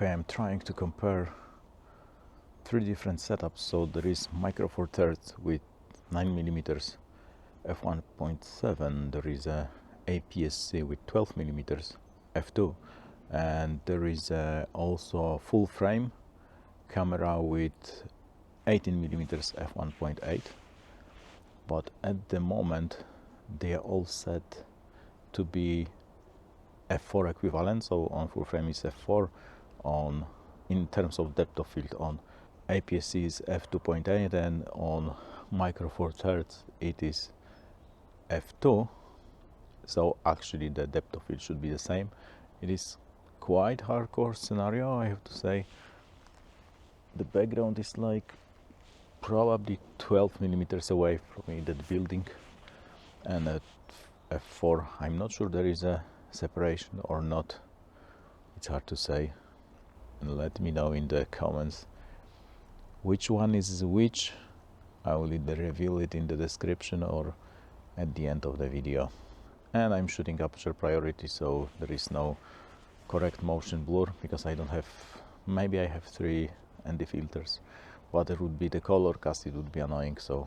Okay, I'm trying to compare three different setups. So there is Micro Four Thirds with 9mm f1.7. There is a APS-C with 12mm f2, and there is also a full frame camera with 18mm f1.8. But at the moment they are all set to be f4 equivalent. So on full frame is f4, on in terms of depth of field on APS-C is f2.8, and on Micro Four Thirds it is f2. So actually the depth of field should be the same. It is quite hardcore scenario, I have to say. The background is like probably 12mm away from me, that building, and at f4 I'm not sure there is a separation or not. It's hard to say, and let me know in the comments which one is which. I will either reveal it in the description or at the end of the video. And I'm shooting aperture priority, so there is no correct motion blur because I don't have, maybe I have 3 ND filters, but it would be the color cast, it would be annoying. So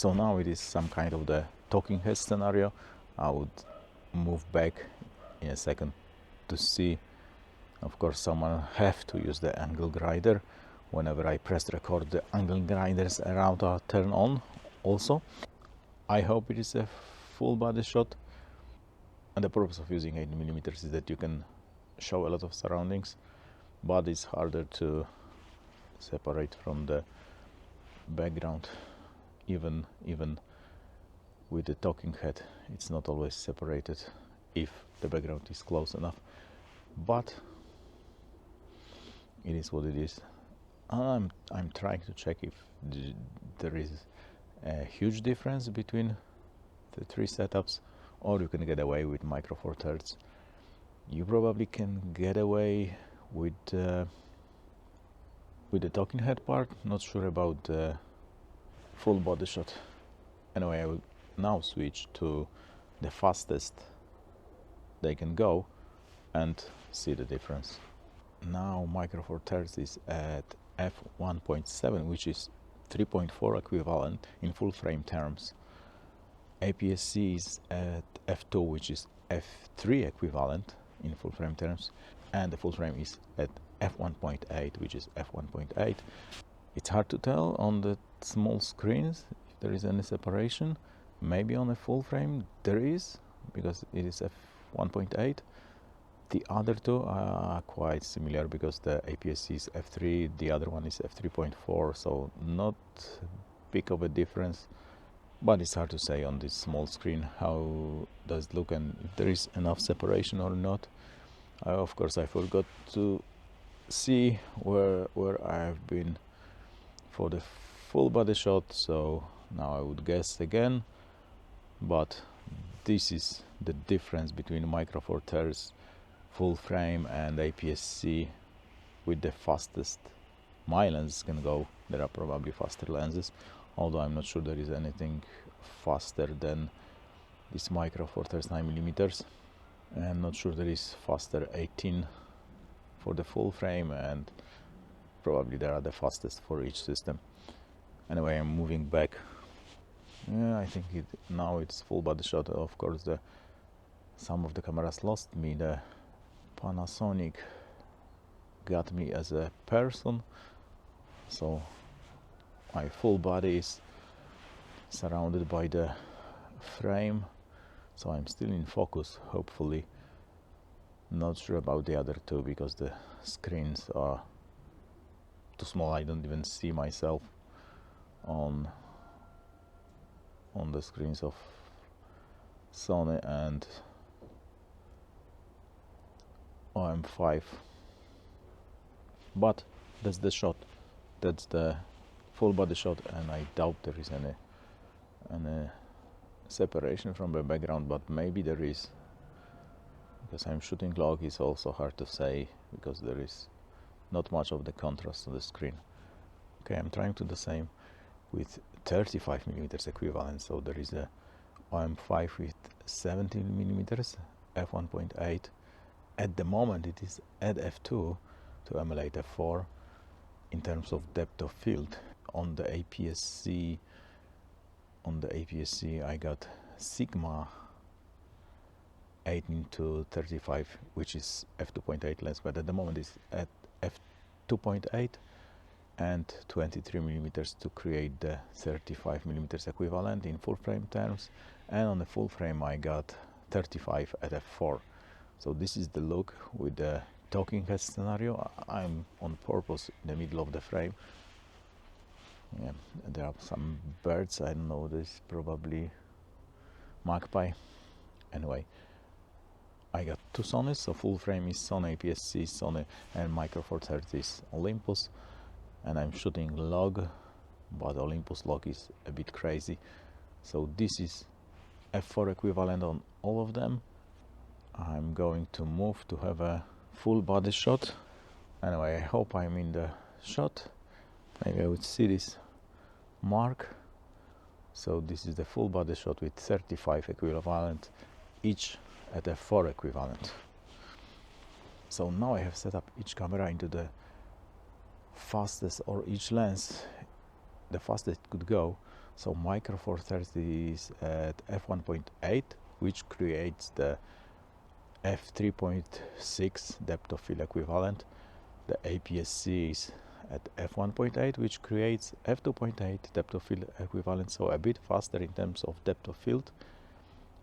now it is some kind of the talking head scenario. I would move back in a second to see. Of course, someone have to use the angle grinder. Whenever I press record, the angle grinders around are turned on also. I hope it is a full body shot, and the purpose of using 8mm is that you can show a lot of surroundings, but it's harder to separate from the background. Even with the talking head, it's not always separated if the background is close enough, but it is what it is. I'm trying to check if there is a huge difference between the three setups, or you can get away with Micro Four Thirds. You probably can get away with the talking head part. Not sure about the full body shot. Anyway, I will now switch to the fastest they can go and see the difference. Now Micro Four Thirds is at f1.7, which is 3.4 equivalent in full frame terms. APS-C is at f2, which is f3 equivalent in full frame terms, and the full frame is at f1.8, which is f1.8. It's hard to tell on the small screens if there is any separation. Maybe on a full frame there is, because it is f1.8. The other two are quite similar because the APS-C is f3, the other one is f3.4, so not big of a difference. But it's hard to say on this small screen how does it look and if there is enough separation or not. Of course, I forgot to see where I have been for the full body shot, so now I would guess again. But this is the difference between Micro Four Thirds full frame and APS-C with the fastest my lens can go. There are probably faster lenses, although I'm not sure there is anything faster than this Micro Four Thirds 9mm. I'm not sure there is faster 18 for the full frame, and probably there are the fastest for each system. Anyway, I'm moving back. Yeah, I think now it's full body shot. Of course, some of the cameras lost me. The Panasonic got me as a person, so my full body is surrounded by the frame, so I'm still in focus, hopefully. Not sure about the other two because the screens are too small. I don't even see myself on the screens of Sony and OM5, but that's the shot, that's the full body shot, and I doubt there is any separation from the background, but maybe there is, because I'm shooting log. Is also hard to say because there is not much of the contrast on the screen. Okay, I'm trying to do the same with 35mm equivalent, so there is a OM5 with 17mm f1.8. At the moment it is at f2, to emulate f4 in terms of depth of field. On the APS-C, I got Sigma 18-35, which is f2.8 lens, but at the moment it's at f2.8 and 23 millimeters to create the 35 millimeters equivalent in full frame terms. And on the full frame I got 35 at f4. So this is the look with the talking head scenario. I'm on purpose in the middle of the frame. Yeah, there are some birds, I don't know, this is probably magpie. Anyway, I got two Sonys, so full frame is Sony APS-C, Sony, and Micro Four Thirds is Olympus. And I'm shooting log, but Olympus log is a bit crazy. So this is f4 equivalent on all of them. I'm going to move to have a full body shot. Anyway, I hope I'm in the shot. Maybe I would see this mark. So this is the full body shot with 35 equivalent, each at f4 equivalent. So now I have set up each camera into the fastest, or each lens the fastest it could go. So Micro Four Thirds is at f1.8, which creates the f3.6 depth of field equivalent. The APS-C is at f1.8, which creates f2.8 depth of field equivalent, so a bit faster in terms of depth of field.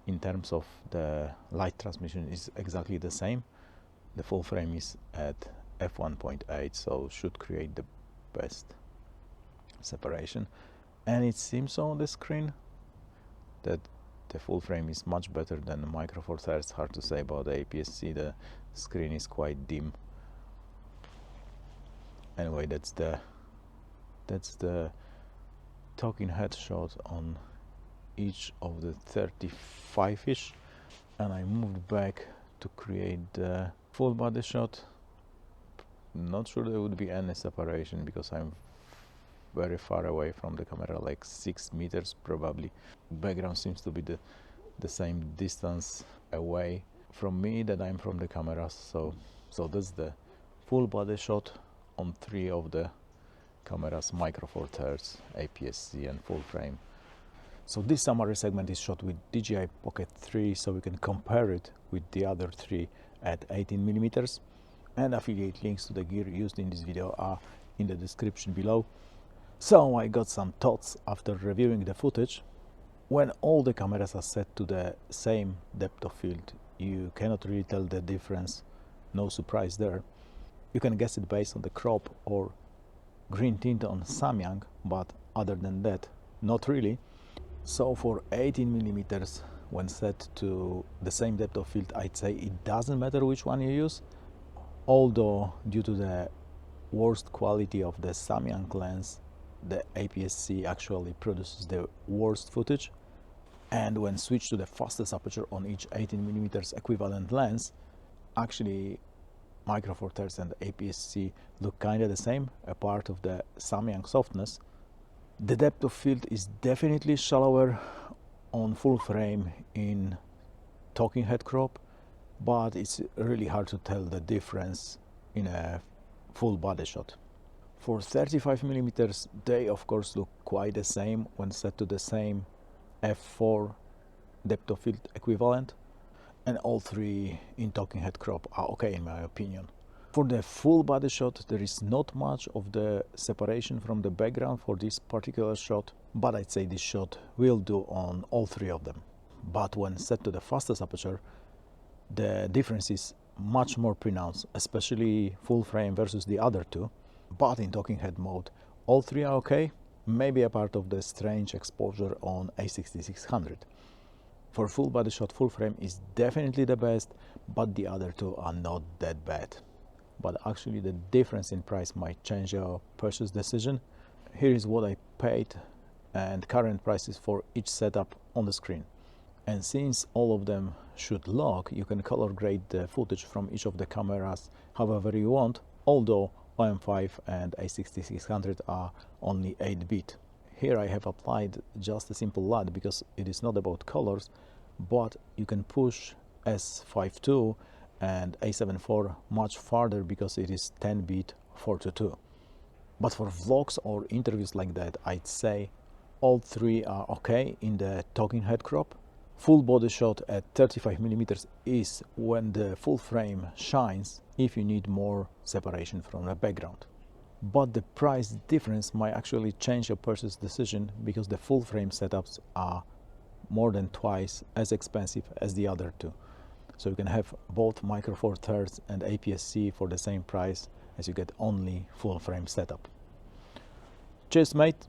In terms of the light transmission is exactly the same. The full frame is at f1.8, so should create the best separation. And it seems on the screen that the full frame is much better than the Micro Four Thirds. Hard to say about the APS-C, the screen is quite dim. Anyway, that's the talking head shot on each of the 35-ish, and I moved back to create the full body shot. Not sure there would be any separation because I'm very far away from the camera, like 6 meters probably. Background seems to be the same distance away from me that I'm from the camera. So that's the full body shot on 3 of the cameras, Micro Four Thirds, APS-C and full frame. So this summary segment is shot with DJI Pocket 3, so we can compare it with the other 3 at 18 millimeters. And affiliate links to the gear used in this video are in the description below. So I got some thoughts after reviewing the footage. When all the cameras are set to the same depth of field, you cannot really tell the difference. No surprise there. You can guess it based on the crop or green tint on Samyang, but other than that, not really. So for 18 millimeters, when set to the same depth of field, I'd say it doesn't matter which one you use. Although due to the worst quality of the Samyang lens, the APS-C actually produces the worst footage. And when switched to the fastest aperture on each 18 millimeters equivalent lens, actually Micro Four Thirds and APS-C look kind of the same, a part of the Samyang softness. The depth of field is definitely shallower on full frame in talking head crop, but it's really hard to tell the difference in a full body shot. For 35 millimeters, they of course look quite the same when set to the same f4 depth of field equivalent, and all 3 in talking head crop are okay in my opinion. For the full body shot, there is not much of the separation from the background for this particular shot, but I'd say this shot will do on all 3 of them. But when set to the fastest aperture, the difference is much more pronounced, especially full frame versus the other 2. But in talking head mode, all 3 are okay, maybe a part of the strange exposure on A6600. For full body shot, full frame is definitely the best, but the other 2 are not that bad. But actually the difference in price might change your purchase decision. Here is what I paid and current prices for each setup on the screen. And since all of them shoot log, you can color grade the footage from each of the cameras however you want, although OM5 and A6600 are only 8-bit. Here I have applied just a simple LUT because it is not about colors, but you can push S52 and A7 IV much farther because it is 10-bit 4:2. But for vlogs or interviews like that, I'd say all three are okay in the talking head crop. Full body shot at 35mm is when the full frame shines if you need more separation from the background. But the price difference might actually change your purchase decision because the full frame setups are more than twice as expensive as the other two. So you can have both Micro Four Thirds and APS-C for the same price as you get only full frame setup. Cheers, mate!